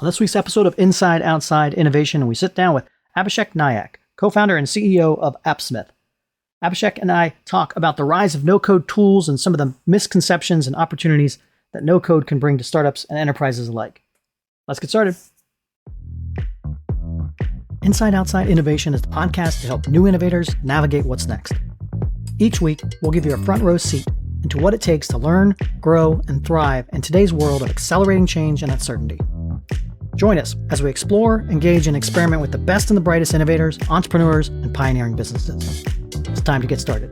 On this week's episode of Inside Outside Innovation, we sit down with Abhishek Nayak, co-founder and CEO of Appsmith. Abhishek and I talk about the rise of no-code tools and some of the misconceptions and opportunities that no-code can bring to startups and enterprises alike. Let's get started. Inside Outside Innovation is the podcast to help new innovators navigate what's next. Each week, we'll give you a front row seat into what it takes to learn, grow, and thrive in today's world of accelerating change and uncertainty. Join us as we explore, engage, and experiment with the best and the brightest innovators, entrepreneurs, and pioneering businesses. It's time to get started.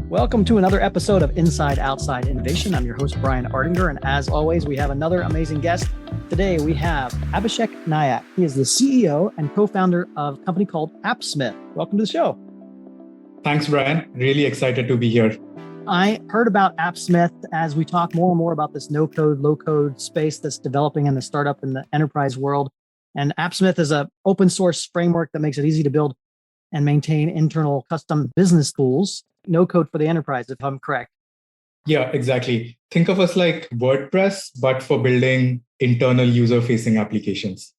Welcome to another episode of Inside Outside Innovation. I'm your host, Brian Ardinger, and as always, we have another amazing guest. Today, we have Abhishek Nayak. He is the CEO and co-founder of a company called Appsmith. Welcome to the show. Thanks, Brian. Really excited to be here. I heard about Appsmith as we talk more and more about this no-code, low-code space that's developing in the startup and the enterprise world. And Appsmith is an open source framework that makes it easy to build and maintain internal custom business tools, no code for the enterprise, if I'm correct. Yeah, exactly. Think of us like WordPress, but for building internal user-facing applications.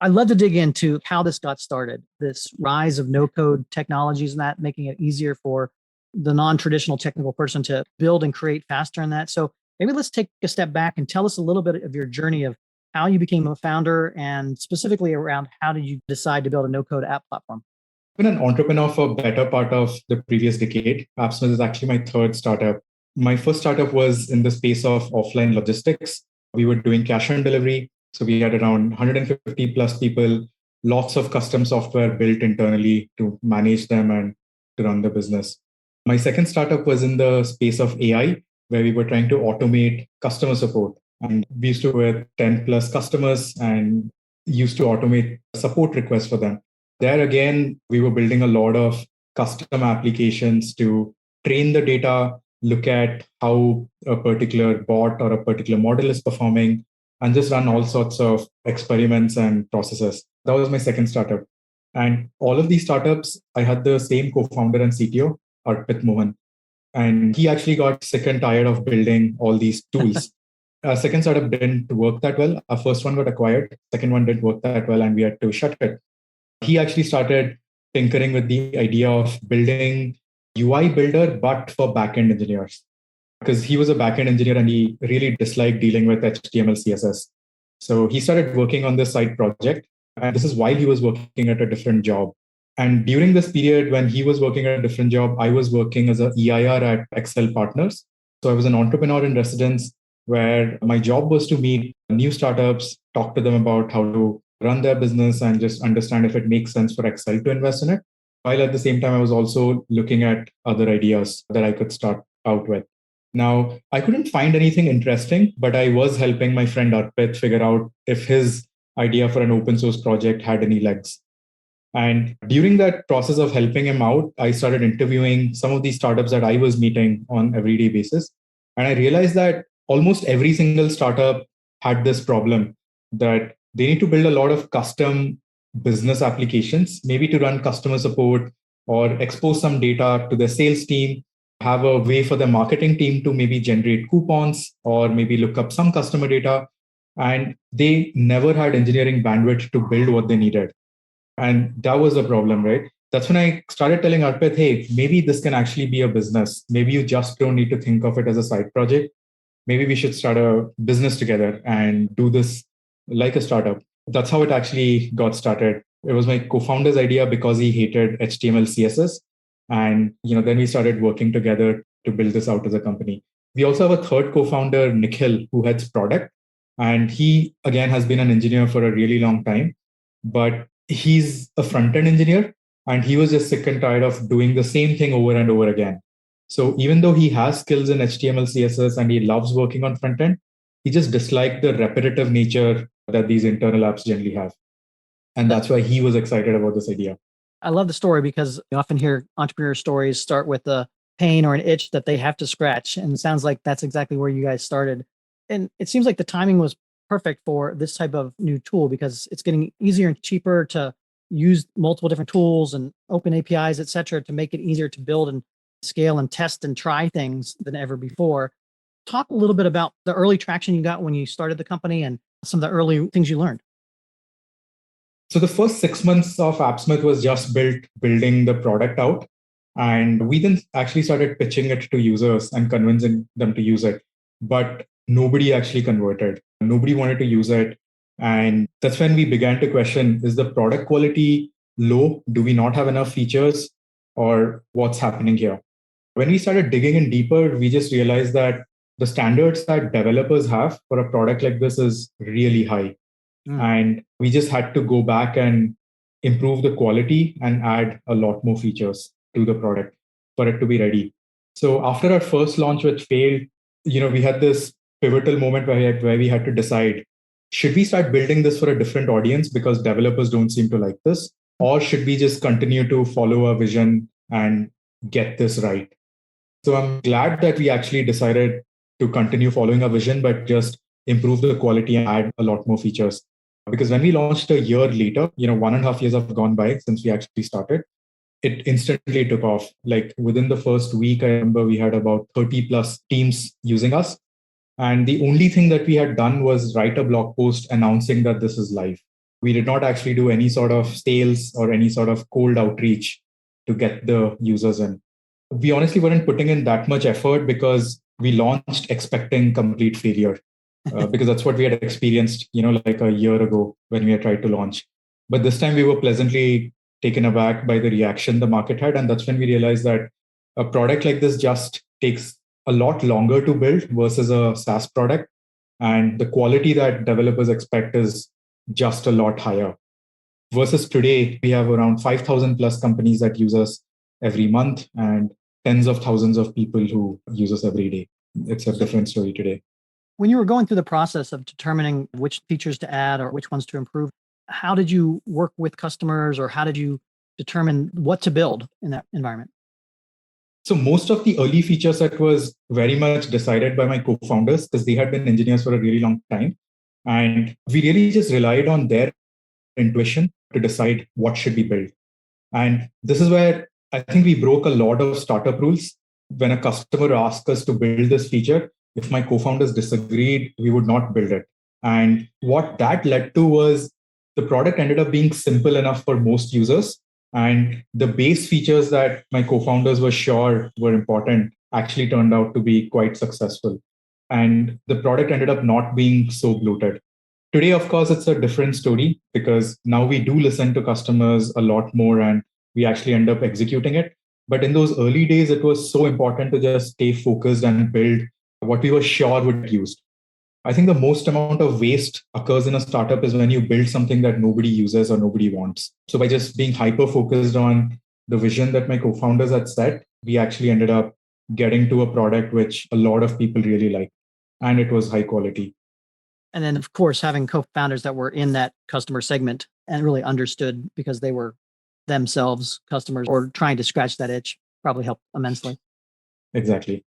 I'd love to dig into how this got started, this rise of no-code technologies and that, making it easier for the non-traditional technical person to build and create faster in that. So maybe let's take a step back and tell us a little bit of your journey of how you became a founder and specifically around how did you decide to build a no-code app platform? I've been an entrepreneur for a better part of the previous decade. Appsmith is actually my third startup. My first startup was in the space of offline logistics. We were doing cash on delivery. So we had around 150 plus people, lots of custom software built internally to manage them and to run the business. My second startup was in the space of AI, where we were trying to automate customer support. And we used to work with 10 plus customers and used to automate support requests for them. There again, we were building a lot of custom applications to train the data, look at how a particular bot or a particular model is performing, and just run all sorts of experiments and processes. That was my second startup. And all of these startups, I had the same co-founder and CTO, Ardinger. And he actually got sick and tired of building all these tools. Our second startup didn't work that well. Our first one got acquired. Second one didn't work that well, and we had to shut it. He actually started tinkering with the idea of building UI builder, but for backend engineers. Because he was a backend engineer and he really disliked dealing with HTML, CSS. So he started working on this side project. And this is while he was working at a different job. And during this period, when he was working at a different job, I was working as an EIR at Excel Partners. So I was an entrepreneur in residence where my job was to meet new startups, talk to them about how to run their business and just understand if it makes sense for Excel to invest in it. While at the same time, I was also looking at other ideas that I could start out with. Now, I couldn't find anything interesting, but I was helping my friend Arpit figure out if his idea for an open source project had any legs. And during that process of helping him out, I started interviewing some of these startups that I was meeting on everyday basis. And I realized that almost every single startup had this problem that they need to build a lot of custom business applications, maybe to run customer support or expose some data to their sales team, have a way for the marketing team to maybe generate coupons or maybe look up some customer data. And they never had engineering bandwidth to build what they needed. And that was the problem, right? That's when I started telling Arpit, hey, maybe this can actually be a business. Maybe you just don't need to think of it as a side project. Maybe we should start a business together and do this like a startup. That's how it actually got started. It was my co-founder's idea because he hated HTML, CSS. And then we started working together to build this out as a company. We also have a third co-founder, Nikhil, who heads product. And he, again, has been an engineer for a really long time. But he's a front-end engineer, and he was just sick and tired of doing the same thing over and over again. So even though he has skills in HTML, CSS, and he loves working on front-end, he just disliked the repetitive nature that these internal apps generally have. And that's why he was excited about this idea. I love the story because you often hear entrepreneur stories start with a pain or an itch that they have to scratch. And it sounds like that's exactly where you guys started. And it seems like the timing was perfect for this type of new tool because it's getting easier and cheaper to use multiple different tools and open APIs, et cetera, to make it easier to build and scale and test and try things than ever before. Talk a little bit about the early traction you got when you started the company and some of the early things you learned. So the first 6 months of Appsmith was just building the product out. And we then actually started pitching it to users and convincing them to use it. But nobody actually converted. Nobody wanted to use it. And that's when we began to question, is the product quality low? Do we not have enough features? Or what's happening here? When we started digging in deeper, we just realized that the standards that developers have for a product like this is really high. And we just had to go back and improve the quality and add a lot more features to the product for it to be ready. So after our first launch, which failed, we had this pivotal moment where we had to decide, should we start building this for a different audience because developers don't seem to like this? Or should we just continue to follow our vision and get this right? So I'm glad that we actually decided to continue following our vision, but just improve the quality and add a lot more features. Because when we launched a year later, 1.5 years have gone by since we actually started, it instantly took off. Like within the first week, I remember we had about 30 plus teams using us. And the only thing that we had done was write a blog post announcing that this is live. We did not actually do any sort of sales or any sort of cold outreach to get the users in. We honestly weren't putting in that much effort because we launched expecting complete failure. Because that's what we had experienced, like a year ago when we had tried to launch. But this time we were pleasantly taken aback by the reaction the market had. And that's when we realized that a product like this just takes a lot longer to build versus a SaaS product. And the quality that developers expect is just a lot higher. Versus today, we have around 5,000 plus companies that use us every month and tens of thousands of people who use us every day. It's a different story today. When you were going through the process of determining which features to add or which ones to improve, how did you work with customers or how did you determine what to build in that environment? So most of the early feature set was very much decided by my co-founders because they had been engineers for a really long time. And we really just relied on their intuition to decide what should be built. And this is where I think we broke a lot of startup rules. When a customer asked us to build this feature, if my co-founders disagreed, we would not build it. And what that led to was the product ended up being simple enough for most users. And the base features that my co-founders were sure were important actually turned out to be quite successful. And the product ended up not being so bloated. Today, of course, it's a different story because now we do listen to customers a lot more and we actually end up executing it. But in those early days, it was so important to just stay focused and build what we were sure would get used. I think the most amount of waste occurs in a startup is when you build something that nobody uses or nobody wants. So by just being hyper focused on the vision that my co-founders had set, we actually ended up getting to a product which a lot of people really like. And it was high quality. And then, of course, having co-founders that were in that customer segment and really understood because they were themselves customers or trying to scratch that itch probably helped immensely. Exactly.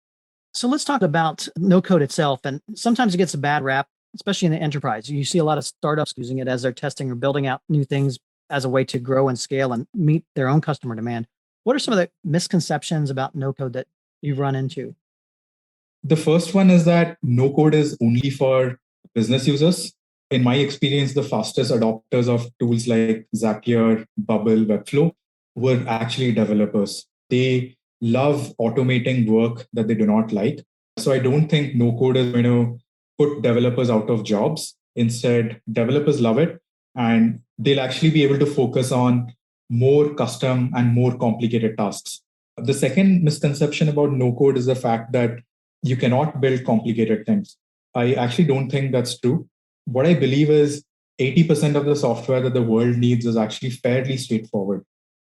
So let's talk about Nocode itself. And sometimes it gets a bad rap, especially in the enterprise. You see a lot of startups using it as they're testing or building out new things as a way to grow and scale and meet their own customer demand. What are some of the misconceptions about Nocode that you've run into? The first one is that Nocode is only for business users. In my experience, the fastest adopters of tools like Zapier, Bubble, Webflow were actually developers. They love automating work that they do not like. So I don't think Nocode is going to put developers out of jobs. Instead, developers love it and they'll actually be able to focus on more custom and more complicated tasks. The second misconception about Nocode is the fact that you cannot build complicated things. I actually don't think that's true. What I believe is 80% of the software that the world needs is actually fairly straightforward.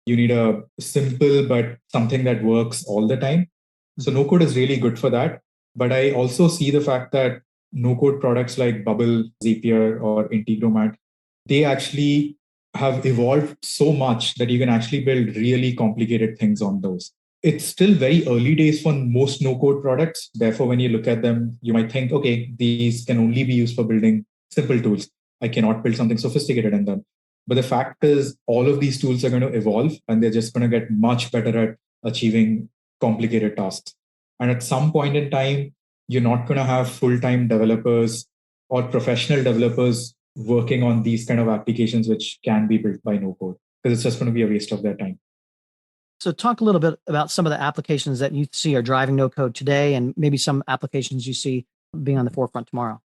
You need a simple, but something that works all the time. So no code is really good for that. But I also see the fact that no code products like Bubble, Zapier, or Integromat, they actually have evolved so much that you can actually build really complicated things on those. It's still very early days for most no-code products. Therefore, when you look at them, you might think, okay, these can only be used for building simple tools. I cannot build something sophisticated in them. But the fact is, all of these tools are going to evolve and they're just going to get much better at achieving complicated tasks. And at some point in time, you're not going to have full-time developers or professional developers working on these kind of applications, which can be built by no code, because it's just going to be a waste of their time. So talk a little bit about some of the applications that you see are driving no code today, and maybe some applications you see being on the forefront tomorrow.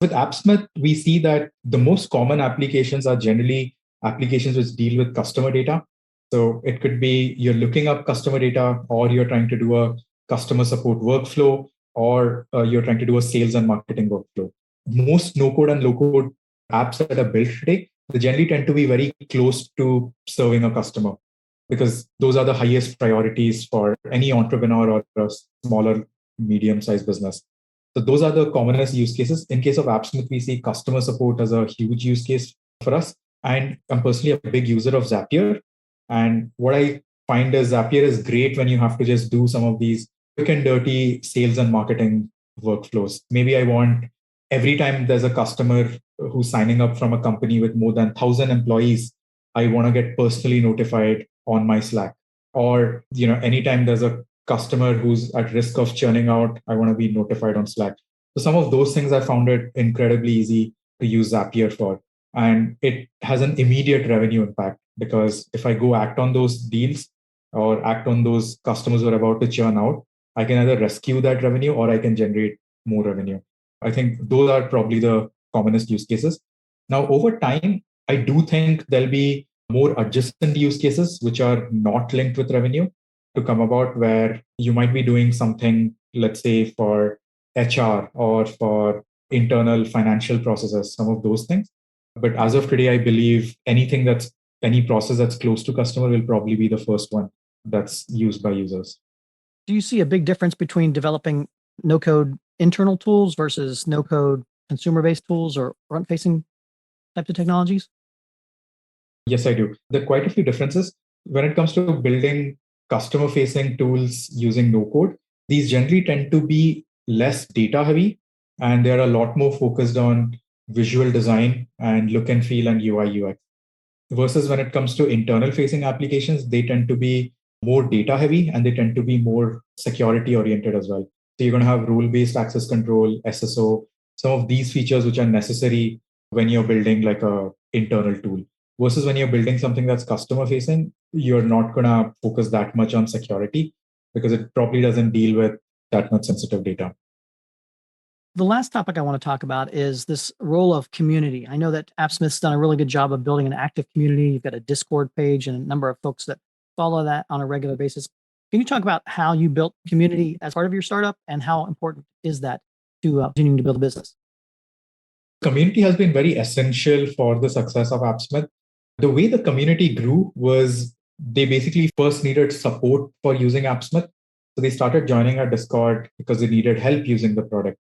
With Appsmith, we see that the most common applications are generally applications which deal with customer data. So it could be you're looking up customer data, or you're trying to do a customer support workflow, or you're trying to do a sales and marketing workflow. Most no-code and low-code apps that are built today, they generally tend to be very close to serving a customer, because those are the highest priorities for any entrepreneur or a smaller, medium-sized business. So those are the commonest use cases. In case of Appsmith, we see customer support as a huge use case for us. And I'm personally a big user of Zapier. And what I find is Zapier is great when you have to just do some of these quick and dirty sales and marketing workflows. Maybe I want every time there's a customer who's signing up from a company with more than 1,000 employees, I want to get personally notified on my Slack. Or, anytime there's a customer who's at risk of churning out, I want to be notified on Slack. So some of those things I found it incredibly easy to use Zapier for. And it has an immediate revenue impact, because if I go act on those deals or act on those customers who are about to churn out, I can either rescue that revenue or I can generate more revenue. I think those are probably the commonest use cases. Now, over time, I do think there'll be more adjacent use cases which are not linked with revenue to come about, where you might be doing something, let's say for HR or for internal financial processes, some of those things. But as of today, I believe any process that's close to customer will probably be the first one that's used by users. Do you see a big difference between developing no code internal tools versus no code consumer based tools or front facing types of technologies? Yes, I do. There are quite a few differences. When it comes to building customer facing tools using no code, these generally tend to be less data heavy, and they're a lot more focused on visual design and look and feel and UI UX. Versus when it comes to internal facing applications, they tend to be more data heavy and they tend to be more security oriented as well. So you're going to have role based access control, SSO, some of these features which are necessary when you're building like a internal tool. Versus when you're building something that's customer facing, you're not going to focus that much on security, because it probably doesn't deal with that much sensitive data. The last topic I want to talk about is this role of community. I know that Appsmith's done a really good job of building an active community. You've got a Discord page and a number of folks that follow that on a regular basis. Can you talk about how you built community as part of your startup, and how important is that to continuing to build a business? Community has been very essential for the success of Appsmith. The way the community grew was they basically first needed support for using Appsmith. So they started joining our Discord because they needed help using the product.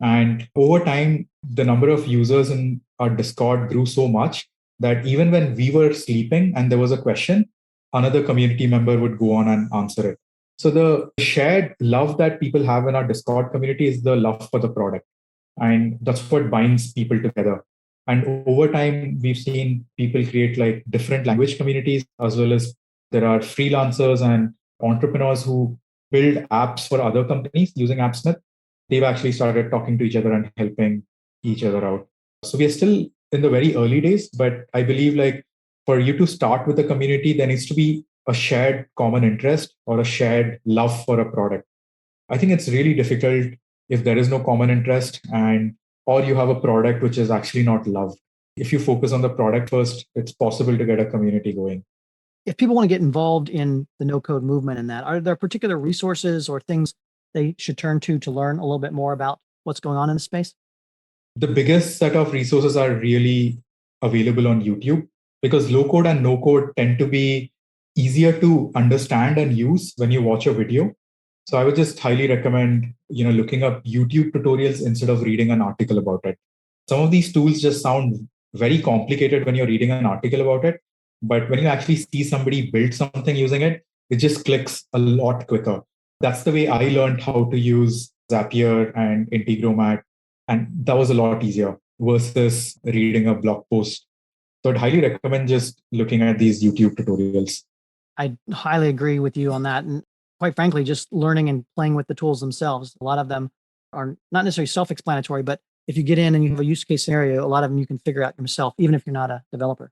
And over time, the number of users in our Discord grew so much that even when we were sleeping and there was a question, another community member would go on and answer it. So the shared love that people have in our Discord community is the love for the product. And that's what binds people together. And over time, we've seen people create like different language communities, as well as there are freelancers and entrepreneurs who build apps for other companies using Appsmith. They've actually started talking to each other and helping each other out. So we are still in the very early days, but I believe like for you to start with a community, there needs to be a shared common interest or a shared love for a product. I think it's really difficult if there is no common interest, and or you have a product which is actually not loved. If you focus on the product first, it's possible to get a community going. If people want to get involved in the no code movement and that, are there particular resources or things they should turn to learn a little bit more about what's going on in the space? The biggest set of resources are really available on YouTube, because low code and no code tend to be easier to understand and use when you watch a video. So I would just highly recommend, looking up YouTube tutorials instead of reading an article about it. Some of these tools just sound very complicated when you're reading an article about it, but when you actually see somebody build something using it, it just clicks a lot quicker. That's the way I learned how to use Zapier and Integromat, and that was a lot easier versus reading a blog post. So I'd highly recommend just looking at these YouTube tutorials. I highly agree with you on that. And quite frankly, just learning and playing with the tools themselves. A lot of them are not necessarily self-explanatory, but if you get in and you have a use case scenario, a lot of them you can figure out yourself, even if you're not a developer.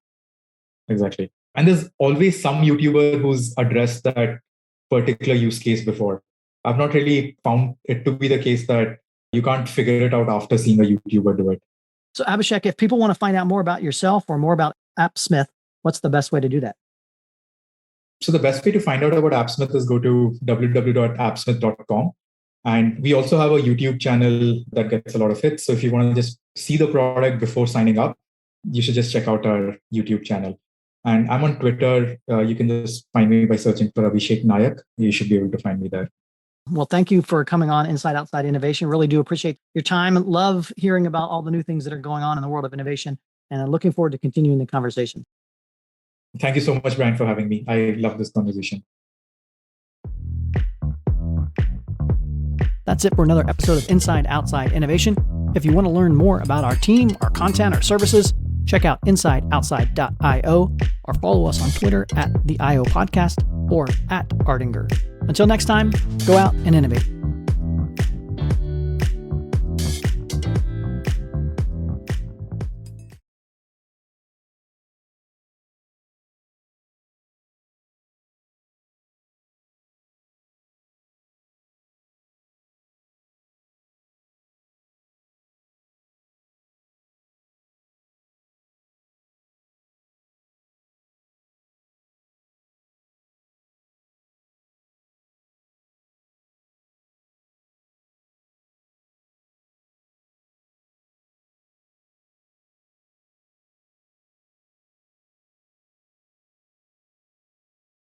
Exactly. And there's always some YouTuber who's addressed that particular use case before. I've not really found it to be the case that you can't figure it out after seeing a YouTuber do it. So Abhishek, if people want to find out more about yourself or more about Appsmith, what's the best way to do that? So the best way to find out about Appsmith is go to www.appsmith.com. And we also have a YouTube channel that gets a lot of hits. So if you want to just see the product before signing up, you should just check out our YouTube channel. And I'm on Twitter. You can just find me by searching for Abhishek Nayak. You should be able to find me there. Well, thank you for coming on Inside Outside Innovation. Really do appreciate your time. Love hearing about all the new things that are going on in the world of innovation. And I'm looking forward to continuing the conversation. Thank you so much, Brian, for having me. I love this conversation. That's it for another episode of Inside Outside Innovation. If you want to learn more about our team, our content, our services, check out insideoutside.io or follow us on Twitter at the IO Podcast or at Ardinger. Until next time, go out and innovate.